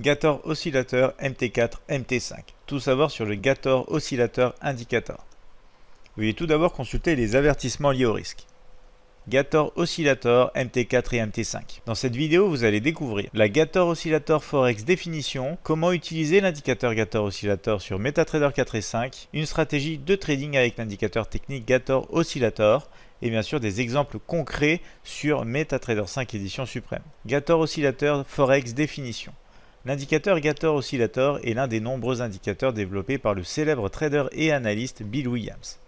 Gator oscillateur MT4 MT5. Tout savoir sur le Gator oscillateur indicator. Veuillez tout d'abord consulter les avertissements liés au risque. Gator Oscillator MT4 et MT5. Dans cette vidéo, vous allez découvrir la Gator Oscillator Forex définition, comment utiliser l'indicateur Gator Oscillator sur MetaTrader 4 et 5, une stratégie de trading avec l'indicateur technique Gator Oscillator, et bien sûr des exemples concrets sur MetaTrader 5 édition suprême. Gator Oscillator Forex définition. L'indicateur Gator Oscillator est l'un des nombreux indicateurs développés par le célèbre trader et analyste Bill Williams.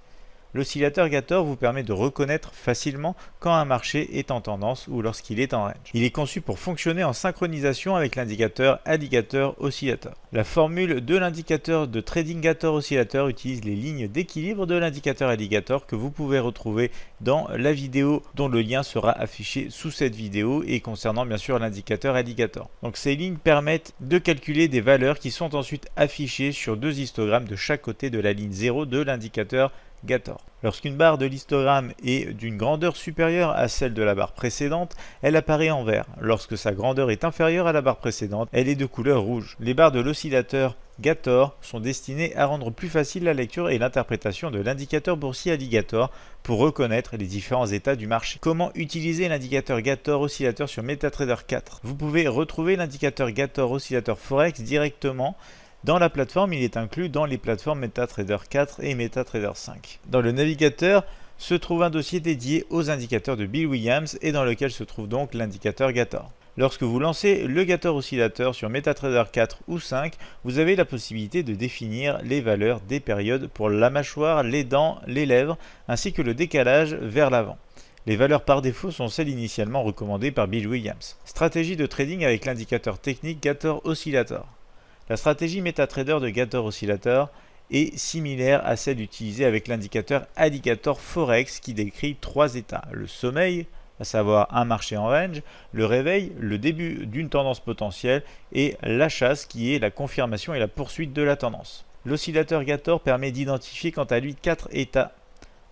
L'oscillateur Gator vous permet de reconnaître facilement quand un marché est en tendance ou lorsqu'il est en range. Il est conçu pour fonctionner en synchronisation avec l'indicateur Alligator Oscillator. La formule de l'indicateur de trading Gator Oscillator utilise les lignes d'équilibre de l'indicateur Alligator que vous pouvez retrouver dans la vidéo dont le lien sera affiché sous cette vidéo et concernant bien sûr l'indicateur Alligator. Donc ces lignes permettent de calculer des valeurs qui sont ensuite affichées sur deux histogrammes de chaque côté de la ligne 0 de l'indicateur Gator. Lorsqu'une barre de l'histogramme est d'une grandeur supérieure à celle de la barre précédente, elle apparaît en vert. Lorsque sa grandeur est inférieure à la barre précédente, elle est de couleur rouge. Les barres de l'oscillateur Gator sont destinées à rendre plus facile la lecture et l'interprétation de l'indicateur boursier Alligator pour reconnaître les différents états du marché. Comment utiliser l'indicateur Gator Oscillator sur MetaTrader 4? Vous pouvez retrouver l'indicateur Gator Oscillator Forex directement dans la plateforme. Il est inclus dans les plateformes MetaTrader 4 et MetaTrader 5. Dans le navigateur se trouve un dossier dédié aux indicateurs de Bill Williams et dans lequel se trouve donc l'indicateur Gator. Lorsque vous lancez le Gator Oscillator sur MetaTrader 4 ou 5, vous avez la possibilité de définir les valeurs des périodes pour la mâchoire, les dents, les lèvres, ainsi que le décalage vers l'avant. Les valeurs par défaut sont celles initialement recommandées par Bill Williams. Stratégie de trading avec l'indicateur technique Gator Oscillator. La stratégie MetaTrader de Gator Oscillator est similaire à celle utilisée avec l'indicateur Alligator Forex qui décrit trois états. Le sommeil, à savoir un marché en range, le réveil, le début d'une tendance potentielle et la chasse qui est la confirmation et la poursuite de la tendance. L'oscillateur Gator permet d'identifier quant à lui quatre états.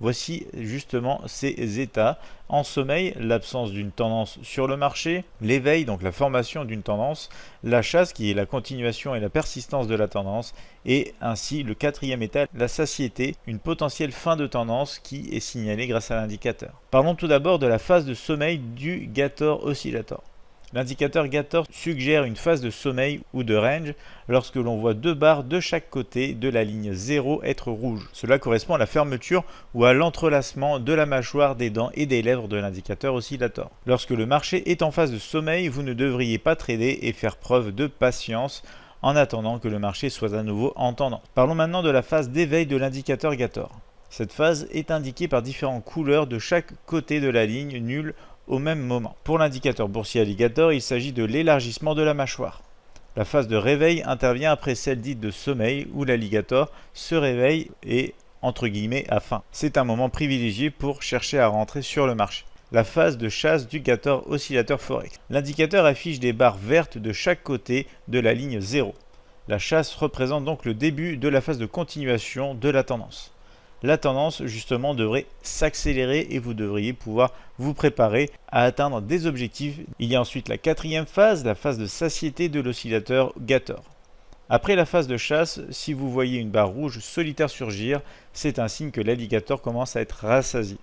Voici justement ces états. En sommeil, l'absence d'une tendance sur le marché, l'éveil, donc la formation d'une tendance, la chasse qui est la continuation et la persistance de la tendance, et ainsi le quatrième état, la satiété, une potentielle fin de tendance qui est signalée grâce à l'indicateur. Parlons tout d'abord de la phase de sommeil du Gator Oscillator. L'indicateur Gator suggère une phase de sommeil ou de range lorsque l'on voit deux barres de chaque côté de la ligne 0 être rouges. Cela correspond à la fermeture ou à l'entrelacement de la mâchoire, des dents et des lèvres de l'indicateur Oscillator. Lorsque le marché est en phase de sommeil, vous ne devriez pas trader et faire preuve de patience en attendant que le marché soit à nouveau en tendance. Parlons maintenant de la phase d'éveil de l'indicateur Gator. Cette phase est indiquée par différentes couleurs de chaque côté de la ligne nulle au même moment. Pour l'indicateur boursier Alligator, il s'agit de l'élargissement de la mâchoire. La phase de réveil intervient après celle dite de sommeil où l'alligator se réveille et entre guillemets à faim. C'est un moment privilégié pour chercher à rentrer sur le marché. La phase de chasse du Gator Oscillator Forex. L'indicateur affiche des barres vertes de chaque côté de la ligne 0. La chasse représente donc le début de la phase de continuation de la tendance. La tendance justement devrait s'accélérer et vous devriez pouvoir vous préparer à atteindre des objectifs. Il y a ensuite la quatrième phase, la phase de satiété de l'oscillateur Gator. Après la phase de chasse, si vous voyez une barre rouge solitaire surgir, c'est un signe que l'alligator commence à être rassasié.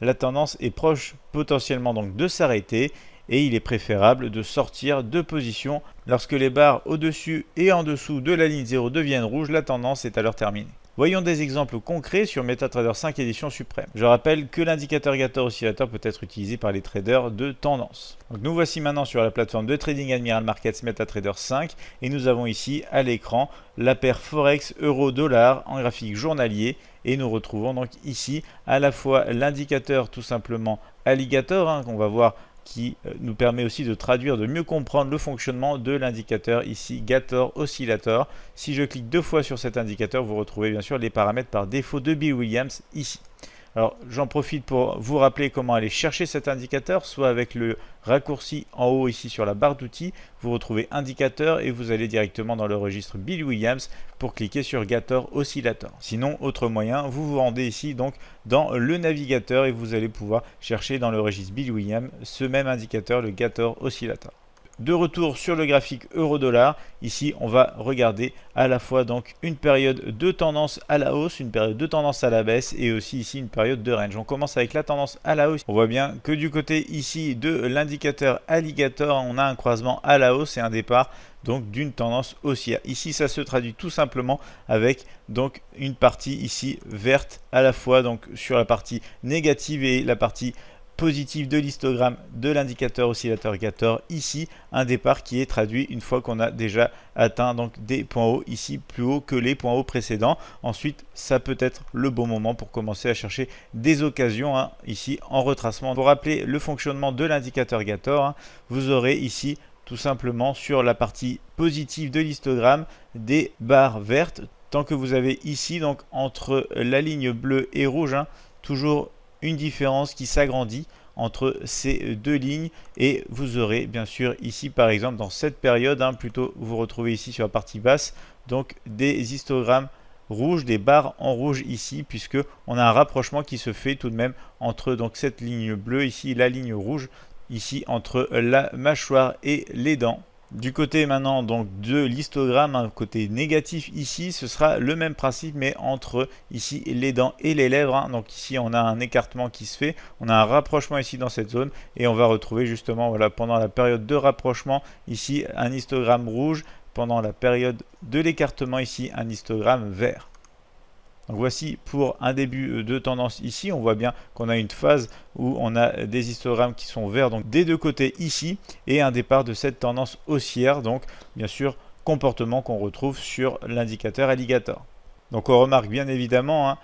La tendance est proche potentiellement donc de s'arrêter et il est préférable de sortir de position. Lorsque les barres au-dessus et en dessous de la ligne 0 deviennent rouges, la tendance est alors terminée. Voyons des exemples concrets sur MetaTrader 5 édition suprême. Je rappelle que l'indicateur Gator Oscillator peut être utilisé par les traders de tendance. Donc nous voici maintenant sur la plateforme de trading Admiral Markets MetaTrader 5 et nous avons ici à l'écran la paire Forex euro-dollar en graphique journalier et nous retrouvons donc ici à la fois l'indicateur tout simplement Alligator qu'on va voir qui nous permet aussi de traduire, de mieux comprendre le fonctionnement de l'indicateur ici Gator Oscillator. Si je clique deux fois sur cet indicateur, vous retrouvez bien sûr les paramètres par défaut de Bill Williams ici. Alors j'en profite pour vous rappeler comment aller chercher cet indicateur, soit avec le raccourci en haut ici sur la barre d'outils, vous retrouvez indicateur et vous allez directement dans le registre Bill Williams pour cliquer sur Gator Oscillator. Sinon, autre moyen, vous vous rendez ici donc dans le navigateur et vous allez pouvoir chercher dans le registre Bill Williams ce même indicateur, le Gator Oscillator. De retour sur le graphique euro-dollar, ici on va regarder à la fois donc une période de tendance à la hausse, une période de tendance à la baisse et aussi ici une période de range. On commence avec la tendance à la hausse. On voit bien que du côté ici de l'indicateur alligator, on a un croisement à la hausse et un départ donc d'une tendance haussière. Ici ça se traduit tout simplement avec donc une partie ici verte à la fois donc sur la partie négative et la partie positif de l'histogramme de l'indicateur oscillateur Gator. Ici un départ qui est traduit une fois qu'on a déjà atteint donc des points hauts ici plus haut que les points hauts précédents. Ensuite ça peut être le bon moment pour commencer à chercher des occasions ici en retracement. Pour rappeler le fonctionnement de l'indicateur Gator, vous aurez ici tout simplement sur la partie positive de l'histogramme des barres vertes. Tant que vous avez ici donc entre la ligne bleue et rouge toujours une différence qui s'agrandit entre ces deux lignes et vous aurez bien sûr ici par exemple dans cette période plutôt vous retrouvez ici sur la partie basse donc des histogrammes rouges, des barres en rouge ici puisque on a un rapprochement qui se fait tout de même entre donc cette ligne bleue ici, la ligne rouge ici entre la mâchoire et les dents. Du côté maintenant donc de l'histogramme, un côté négatif ici, ce sera le même principe mais entre ici les dents et les lèvres. Donc ici on a un écartement qui se fait, on a un rapprochement ici dans cette zone et on va retrouver justement voilà, pendant la période de rapprochement ici un histogramme rouge, pendant la période de l'écartement ici un histogramme vert. Donc voici pour un début de tendance ici, on voit bien qu'on a une phase où on a des histogrammes qui sont verts donc des deux côtés ici et un départ de cette tendance haussière, donc bien sûr comportement qu'on retrouve sur l'indicateur alligator. Donc on remarque bien évidemment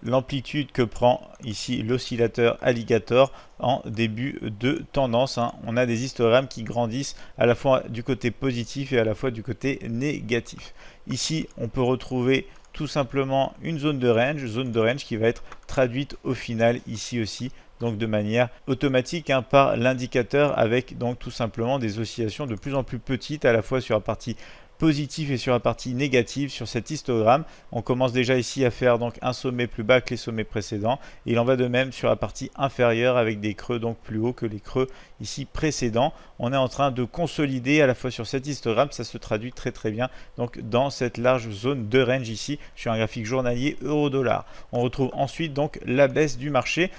l'amplitude que prend ici l'oscillateur alligator en début de tendance. On a des histogrammes qui grandissent à la fois du côté positif et à la fois du côté négatif. Ici on peut retrouver tout simplement une zone de range qui va être traduite au final ici aussi donc de manière automatique par l'indicateur avec donc tout simplement des oscillations de plus en plus petites à la fois sur la partie positive et sur la partie négative sur cet histogramme. On commence déjà ici à faire donc un sommet plus bas que les sommets précédents et il en va de même sur la partie inférieure avec des creux donc plus hauts que les creux ici précédents. On est en train de consolider à la fois sur cet histogramme, ça se traduit très bien donc dans cette large zone de range ici sur un graphique journalier euro-dollar. On retrouve ensuite donc la baisse du marché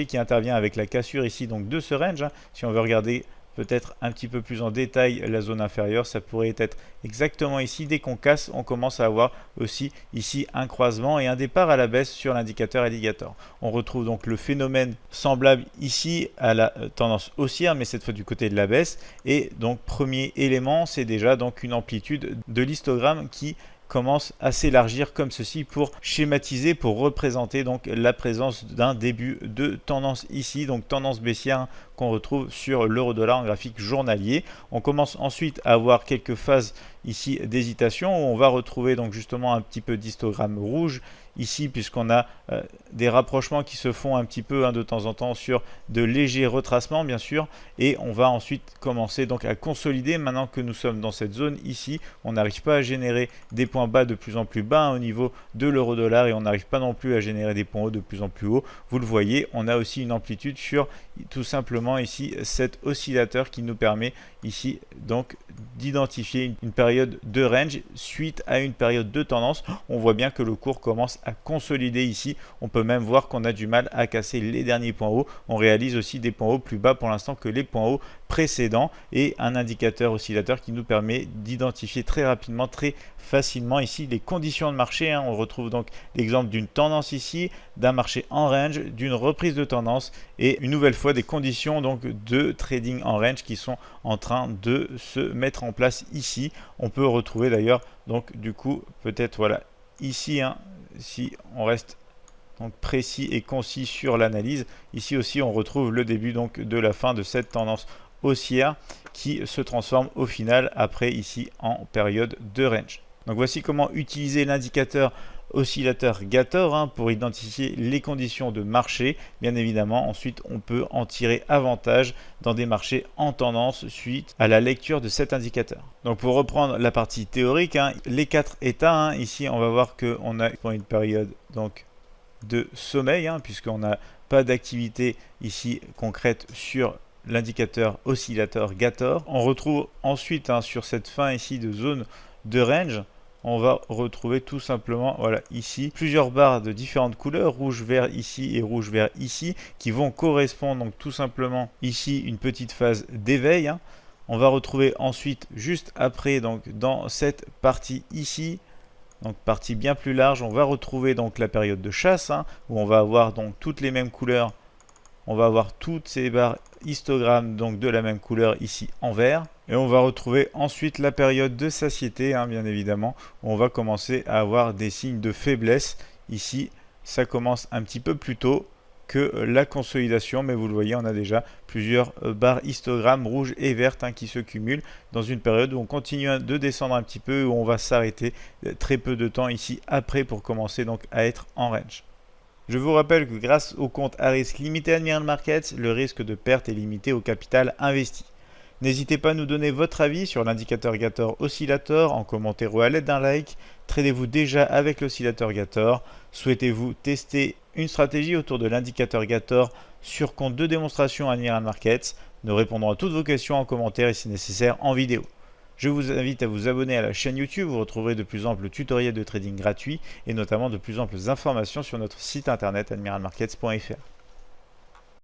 qui intervient avec la cassure ici donc de ce range. Si on veut regarder peut-être un petit peu plus en détail la zone inférieure, ça pourrait être exactement ici. Dès qu'on casse, on commence à avoir aussi ici un croisement et un départ à la baisse sur l'indicateur alligator. On retrouve donc le phénomène semblable ici à la tendance haussière, mais cette fois du côté de la baisse. Et donc premier élément, c'est déjà donc une amplitude de l'histogramme qui commence à s'élargir comme ceci pour schématiser, pour représenter donc la présence d'un début de tendance ici, donc tendance baissière qu'on retrouve sur l'euro-dollar en graphique journalier. On commence ensuite à avoir quelques phases ici d'hésitation où on va retrouver donc justement un petit peu d'histogramme rouge ici puisqu'on a des rapprochements qui se font un petit peu de temps en temps sur de légers retracements bien sûr et on va ensuite commencer donc à consolider. Maintenant que nous sommes dans cette zone ici, on n'arrive pas à générer des points bas de plus en plus bas au niveau de l'euro-dollar et on n'arrive pas non plus à générer des points hauts de plus en plus hauts. Vous le voyez, on a aussi une amplitude sur tout simplement ici cet oscillateur qui nous permet ici donc d'identifier une période de range suite à une période de tendance. On voit bien que le cours commence à consolider ici. On peut même voir qu'on a du mal à casser les derniers points hauts. On réalise aussi des points hauts plus bas pour l'instant que les points hauts précédents et un indicateur oscillateur qui nous permet d'identifier très rapidement, très facilement ici les conditions de marché. On retrouve donc l'exemple d'une tendance ici, d'un marché en range, d'une reprise de tendance et une nouvelle fois des conditions donc de trading en range qui sont en train de se mettre en place ici. On peut retrouver d'ailleurs donc du coup peut-être voilà ici si on reste donc précis et concis sur l'analyse, ici aussi on retrouve le début donc de la fin de cette tendance haussière qui se transforme au final après ici en période de range. Donc voici comment utiliser l'indicateur oscillateur Gator pour identifier les conditions de marché. Bien évidemment, ensuite on peut en tirer avantage dans des marchés en tendance suite à la lecture de cet indicateur. Donc pour reprendre la partie théorique, les quatre états, ici on va voir qu'on a une période donc de sommeil puisqu'on n'a pas d'activité ici concrète sur l'indicateur oscillateur Gator. On retrouve ensuite sur cette fin ici de zone de range, on va retrouver tout simplement, voilà, ici, plusieurs barres de différentes couleurs, rouge, vert ici et rouge, vert ici, qui vont correspondre donc tout simplement ici une petite phase d'éveil. On va retrouver ensuite, juste après, donc dans cette partie ici, donc partie bien plus large, on va retrouver donc la période de chasse, où on va avoir donc toutes les mêmes couleurs. On va avoir toutes ces barres histogrammes donc de la même couleur ici en vert. Et on va retrouver ensuite la période de satiété, bien évidemment, où on va commencer à avoir des signes de faiblesse. Ici, ça commence un petit peu plus tôt que la consolidation, mais vous le voyez, on a déjà plusieurs barres histogrammes rouges et vertes qui se cumulent dans une période où on continue de descendre un petit peu, où on va s'arrêter très peu de temps ici après pour commencer donc à être en range. Je vous rappelle que grâce au compte à risque limité Admiral Markets, le risque de perte est limité au capital investi. N'hésitez pas à nous donner votre avis sur l'indicateur Gator Oscillator en commentaire ou à l'aide d'un like. Tradez-vous déjà avec l'oscillateur Gator? Souhaitez-vous tester une stratégie autour de l'indicateur Gator sur compte de démonstration Admiral Markets? Nous répondrons à toutes vos questions en commentaire et si nécessaire en vidéo. Je vous invite à vous abonner à la chaîne YouTube, vous retrouverez de plus amples tutoriels de trading gratuits et notamment de plus amples informations sur notre site internet admiralmarkets.fr.